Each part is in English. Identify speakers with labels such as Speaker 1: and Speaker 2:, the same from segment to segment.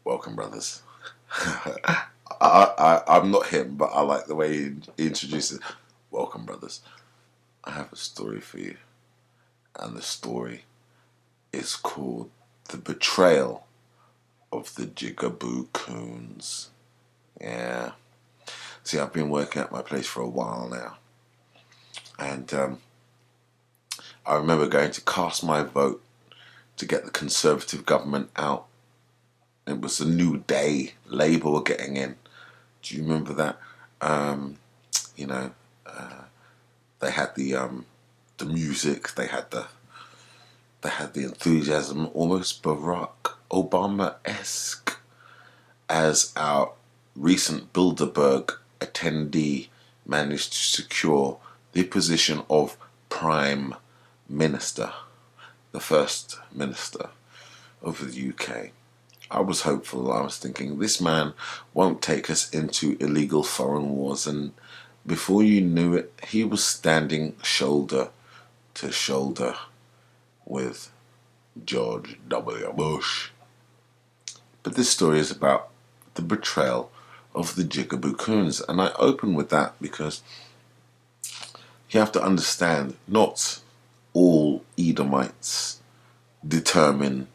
Speaker 1: Welcome, brothers. I'm not him, but I like the way he introduces. Welcome, brothers. I have a story for you, and the story is called "The Betrayal of the Jigaboo Coons." Yeah. See, I've been working at my place for a while now, and I remember going to cast my vote to get the Conservative government out. It was a new day. Labour were getting in. Do you remember that? Um, you know, they had the music. They had the enthusiasm, almost Barack Obama-esque, as our recent Bilderberg attendee managed to secure the position of Prime Minister, the First Minister of the UK. I was hopeful. I was thinking, this man won't take us into illegal foreign wars. And before you knew it, he was standing shoulder to shoulder with George W. Bush. But this story is about the betrayal of the Jigaboo Coons. And I open with that because you have to understand, not all Edomites determine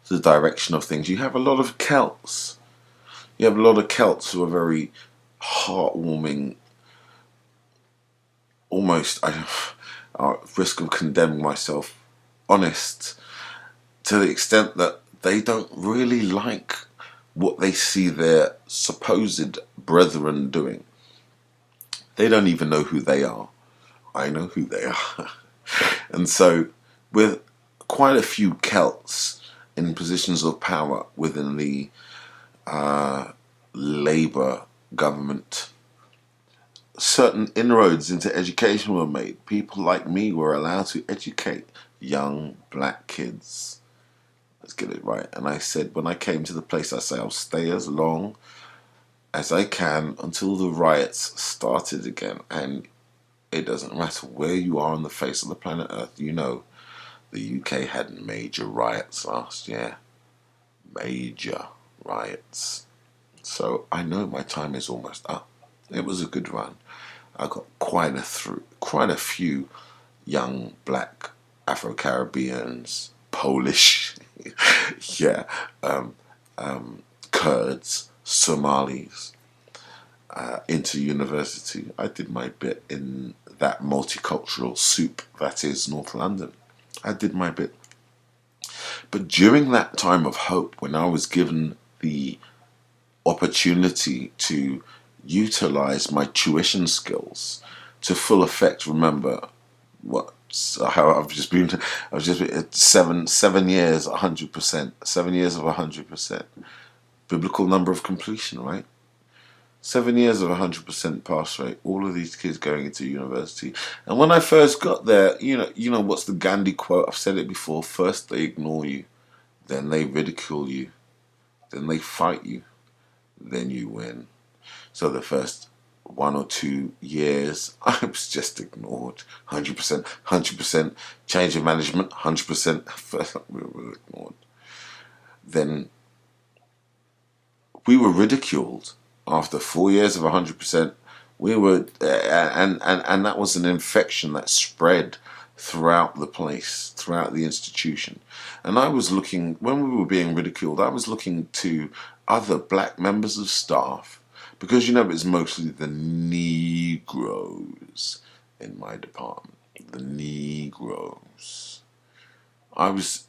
Speaker 1: the direction of things. You have a lot of Celts. You have a lot of Celts who are very heartwarming, almost, I at risk of condemning myself, honest, to the extent that they don't really like what they see their supposed brethren doing. They don't even know who they are. I know who they are. And so, with quite a few Celts in positions of power within the Labour government, certain inroads into education were made. People like me were allowed to educate young black kids. Let's get it right. And I said, when I came to the place, I said, I'll stay as long as I can until the riots started again. And it doesn't matter where you are on the face of the planet Earth. You know, the UK had major riots last year. Major riots. So I know my time is almost up. It was a good run. I got quite a few young black Afro-Caribbeans, Polish, yeah, Kurds, Somalis into university. I did my bit in that multicultural soup that is North London. I did my bit. But during that time of hope, when I was given the opportunity to utilize my tuition skills to full effect, remember how I've just been 7 years, 100%, 7 years of 100%, biblical number of completion, right? 7 years of 100% pass rate. All of these kids going into university, and when I first got there, you know what's the Gandhi quote? I've said it before. First they ignore you, then they ridicule you, then they fight you, then you win. So the first 1 or 2 years, I was just ignored. 100%, 100%. Change of management, 100%. First, we were ignored. Then we were ridiculed. After 4 years of 100%, we were, and that was an infection that spread throughout the place, throughout the institution. And I was looking, when we were being ridiculed, I was looking to other black members of staff, because it's mostly the Negroes in my department. The Negroes. I was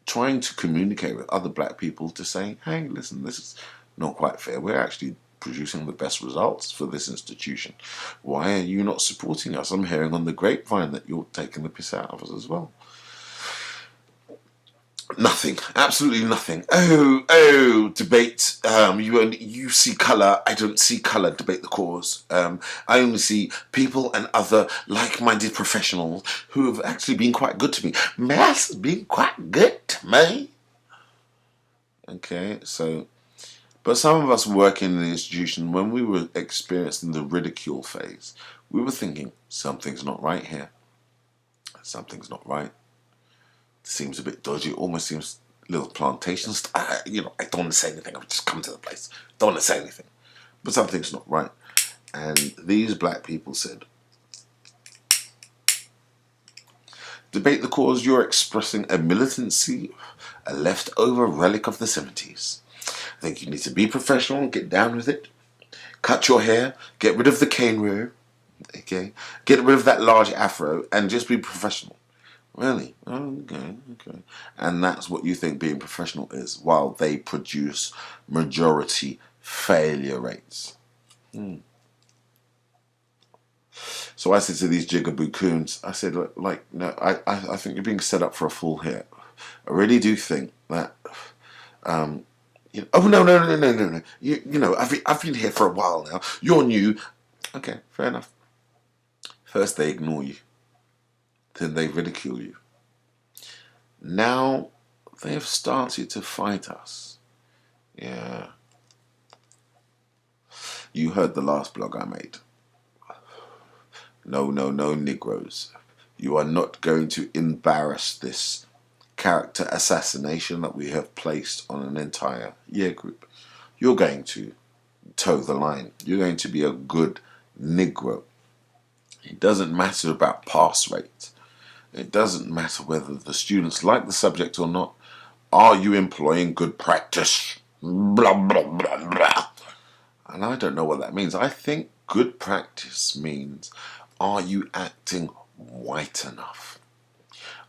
Speaker 1: trying to communicate with other black people to say, hey, listen, this is not quite fair. We're actually producing the best results for this institution. Why are you not supporting us? I'm hearing on the grapevine that you're taking the piss out of us as well. Nothing, absolutely nothing. Debate. You see colour, I don't see colour. Debate the cause. I only see people and other like-minded professionals who have actually been quite good to me. Maths has been quite good to me. Okay, so, but some of us working in the institution, when we were experiencing the ridicule phase, we were thinking, something's not right here. Something's not right. Seems a bit dodgy. It almost seems little plantations. You know, I don't want to say anything. I've just come to the place. Don't want to say anything. But something's not right. And these black people said, debate the cause, you're expressing a militancy, a leftover relic of the 70s. I think you need to be professional and get down with it. Cut your hair, get rid of the cane row, okay? Get rid of that large afro and just be professional. Really? Okay, okay. And that's what you think being professional is, while they produce majority failure rates. So I said to these Jigaboo Coons, I said, like, no, I think you're being set up for a fall here. I really do think that, you know, oh, no. You know, I've been here for a while now. You're new. Okay, fair enough. First they ignore you. Then they ridicule you. Now they have started to fight us. Yeah. You heard the last blog I made. No, Negroes. You are not going to embarrass this character assassination that we have placed on an entire year group. You're going to toe the line. You're going to be a good Negro. It doesn't matter about pass rate. It doesn't matter whether the students like the subject or not. Are you employing good practice? Blah, blah, blah, blah. And I don't know what that means. I think good practice means, are you acting white enough?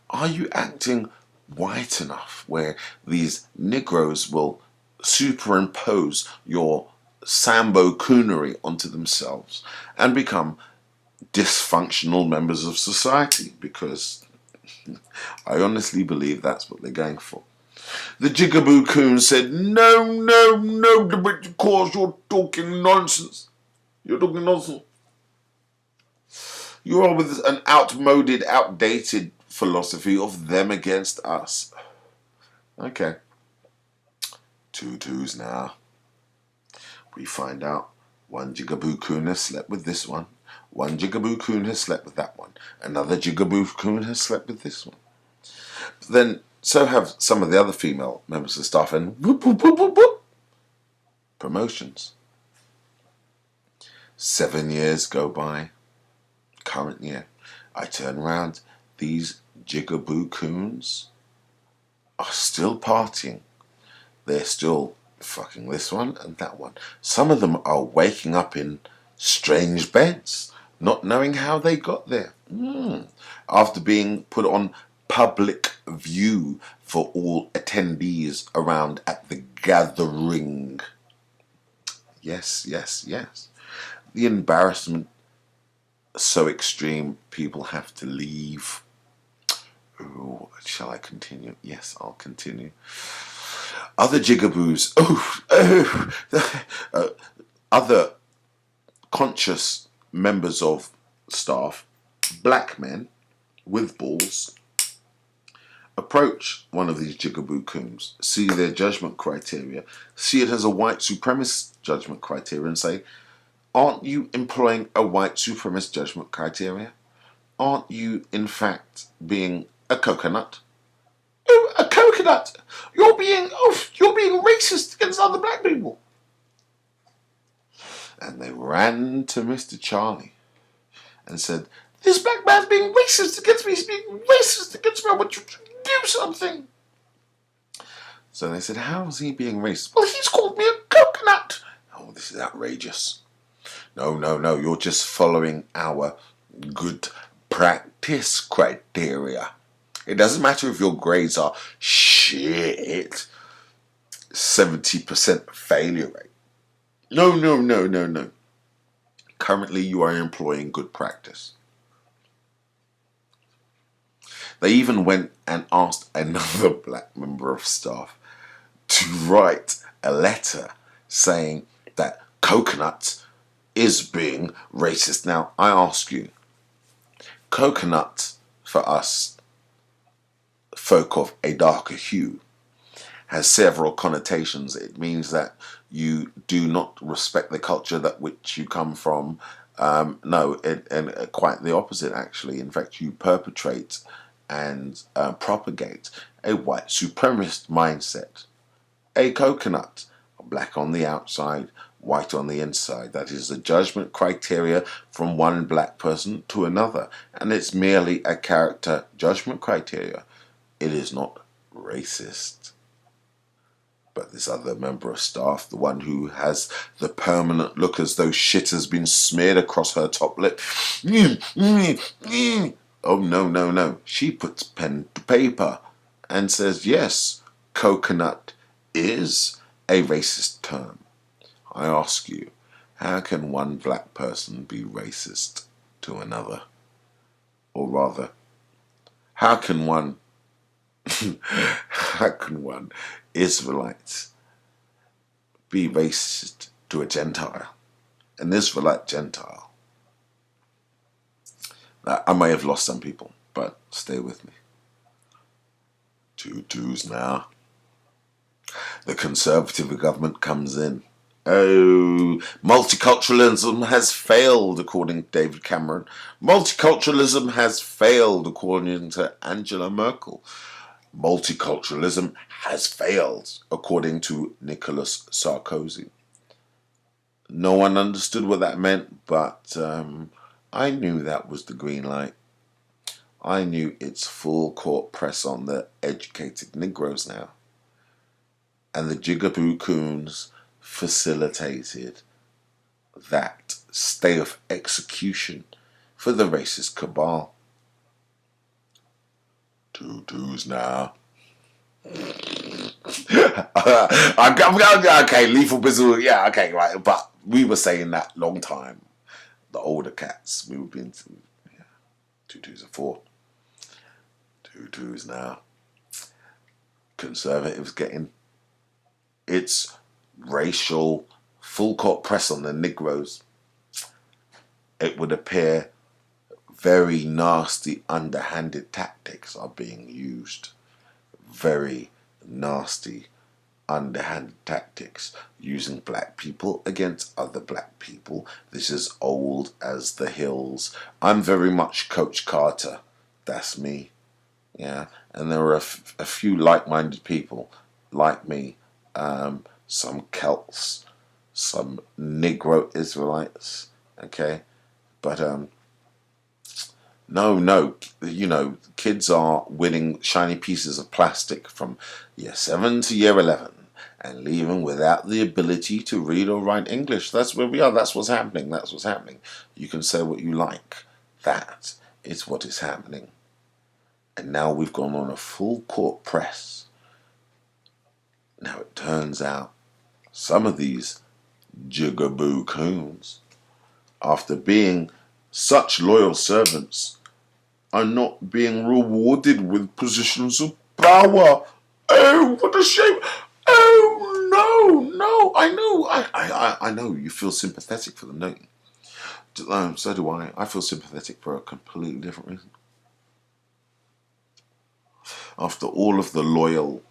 Speaker 1: Are you acting white enough where these Negroes will superimpose your Sambo coonery onto themselves and become dysfunctional members of society? Because I honestly believe that's what they're going for. The Jigaboo Coons said, no, because you're talking nonsense. You're talking nonsense. You are with an outdated philosophy of them against us. Okay. 2 twos now. We find out one Jigaboo Coon has slept with this one. One Jigaboo Coon has slept with that one. Another Jigaboo Coon has slept with this one. Then so have some of the other female members of the staff, and whoop, whoop, whoop, whoop, whoop. Promotions. 7 years go by. Current year. I turn around. These Jigaboo Coons are still partying. They're still fucking this one and that one. Some of them are waking up in strange beds, not knowing how they got there. After being put on public view for all attendees around at the gathering. Yes. The embarrassment so extreme, people have to leave. Ooh, shall I continue? Yes, I'll continue. Other Jigaboos, other conscious members of staff, black men with balls, approach one of these Jigaboo Coons, see their judgment criteria, see it as a white supremacist judgment criteria and say, aren't you employing a white supremacist judgment criteria? Aren't you, in fact, being a coconut? Oh, a coconut! You're being racist against other black people. And they ran to Mr. Charlie and said, this black man's being racist against me. He's being racist against me. I want you to do something. So they said, how is he being racist? Well, he's called me a coconut. Oh, this is outrageous. No, you're just following our good practice criteria. It doesn't matter if your grades are shit. 70% failure rate. No. Currently, you are employing good practice. They even went and asked another black member of staff to write a letter saying that coconuts is being racist. Now, I ask you, coconut for us folk of a darker hue has several connotations. It means that you do not respect the culture that which you come from. No, and quite the opposite, actually. In fact, you perpetrate and propagate a white supremacist mindset. A coconut, black on the outside, white on the inside. That is the judgment criteria from one black person to another. And it's merely a character judgment criteria. It is not racist. But this other member of staff, the one who has the permanent look as though shit has been smeared across her top lip. Oh, no, no, no. She puts pen to paper and says, yes, coconut is a racist term. I ask you, how can one black person be racist to another? Or rather, how can one Israelite be racist to a Gentile? An Israelite Gentile. Now, I may have lost some people, but stay with me. 2 twos now. The Conservative government comes in. Oh, multiculturalism has failed, according to David Cameron. Multiculturalism has failed, according to Angela Merkel. Multiculturalism has failed, according to Nicolas Sarkozy. No one understood what that meant, but I knew that was the green light. I knew it's full court press on the educated Negroes now. And the Jigaboo Coons facilitated that stay of execution for the racist cabal. 2 twos now. Okay, lethal bizzle, yeah, okay, right. But we were saying that long time. The older cats, we were being 2 twos are 4. 2 twos now. Conservatives getting its racial full court press on the Negroes. It would appear very nasty, underhanded tactics are being used. Very nasty, underhanded tactics using black people against other black people. This is old as the hills. I'm very much Coach Carter. That's me. Yeah, and there are a few like-minded people like me. Some Celts, some Negro Israelites. Okay, but no, you know, kids are winning shiny pieces of plastic from year 7 to year 11 and leaving without the ability to read or write English. That's where we are. That's what's happening. That's what's happening. You can say what you like. That is what is happening. And now we've gone on a full court press. Now it turns out some of these Jigaboo Coons, after being such loyal servants, are not being rewarded with positions of power. Oh, what a shame. Oh, no, I know you feel sympathetic for them, don't you? So do I. I feel sympathetic for a completely different reason. After all of the loyal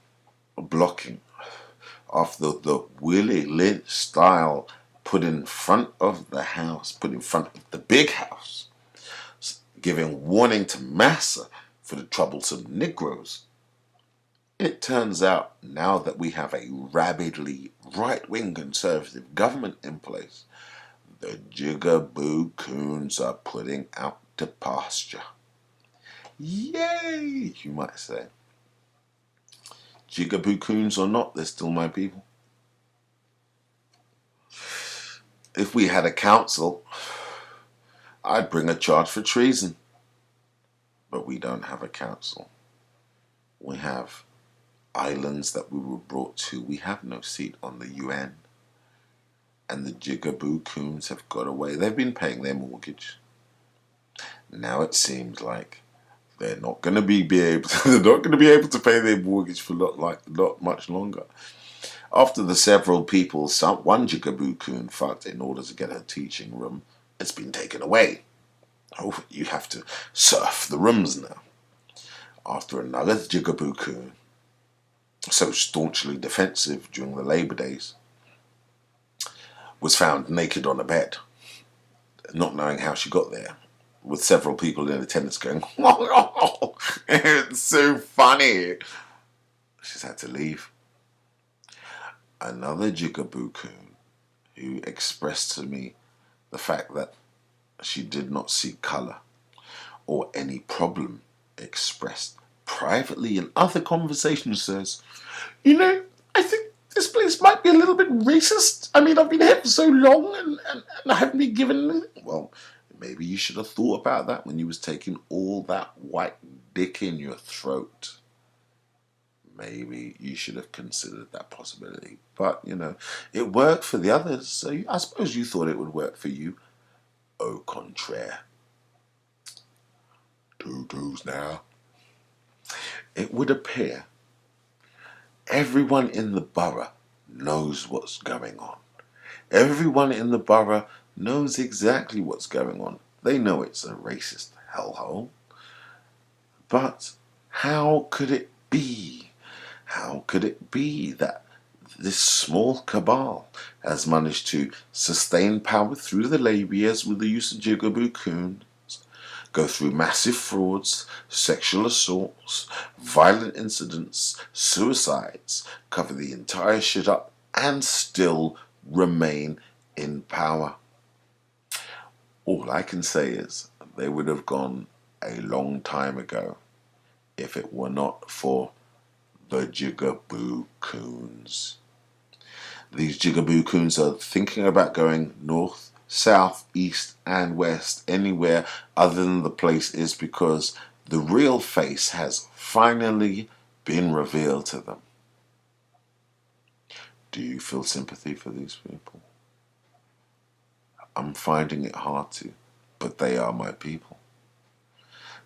Speaker 1: blocking, after the Willie Lynch style put in front of the house, put in front of the big house, giving warning to Massa for the troublesome Negroes, it turns out now that we have a rabidly right-wing conservative government in place, the Jigaboo Coons are putting out to pasture. Yay, you might say. Jigaboo Coons or not, they're still my people. If we had a council, I'd bring a charge for treason. But we don't have a council. We have islands that we were brought to. We have no seat on the UN. And the Jigaboo Coons have got away. They've been paying their mortgage. Now it seems like they're not going to be able to, they're not going to be able to pay their mortgage for not much longer. After the several people, one Jigaboo Coon fucked in order to get her teaching room, it's been taken away. Oh, you have to surf the rooms now. After another Jigaboo Coon, so staunchly defensive during the Labour days, was found naked on a bed, not knowing how she got there. with several people in attendance going, "Oh, it's so funny." She's had to leave. Another Jigaboo Coon who expressed to me the fact that she did not see colour or any problem expressed privately in other conversations says, I think this place might be a little bit racist. I mean, I've been here for so long and I haven't been given anything. Well, maybe you should have thought about that when you was taking all that white dick in your throat. Maybe you should have considered that possibility. But, it worked for the others, so I suppose you thought it would work for you. Au contraire. Tutus now. It would appear everyone in the borough knows what's going on. Everyone in the borough knows exactly what's going on. They know it's a racist hellhole. But how could it be? How could it be that this small cabal has managed to sustain power through the lab years with the use of Jigaboo Coons, go through massive frauds, sexual assaults, violent incidents, suicides, cover the entire shit up, and still remain in power? All I can say is they would have gone a long time ago if it were not for the Jigaboo Coons. These Jigaboo Coons are thinking about going north, south, east, and west, anywhere other than the place is, because the real face has finally been revealed to them. Do you feel sympathy for these people? I'm finding it hard to, but they are my people.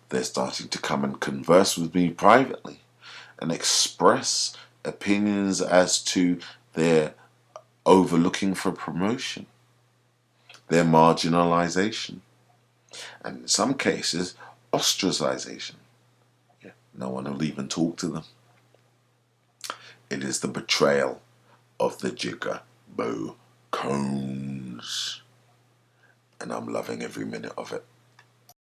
Speaker 1: They're starting to come and converse with me privately and express opinions as to their overlooking for promotion, their marginalization, and in some cases, ostracization. No one will even talk to them. It is the betrayal of the Jigaboo Coons, and I'm loving every minute of it.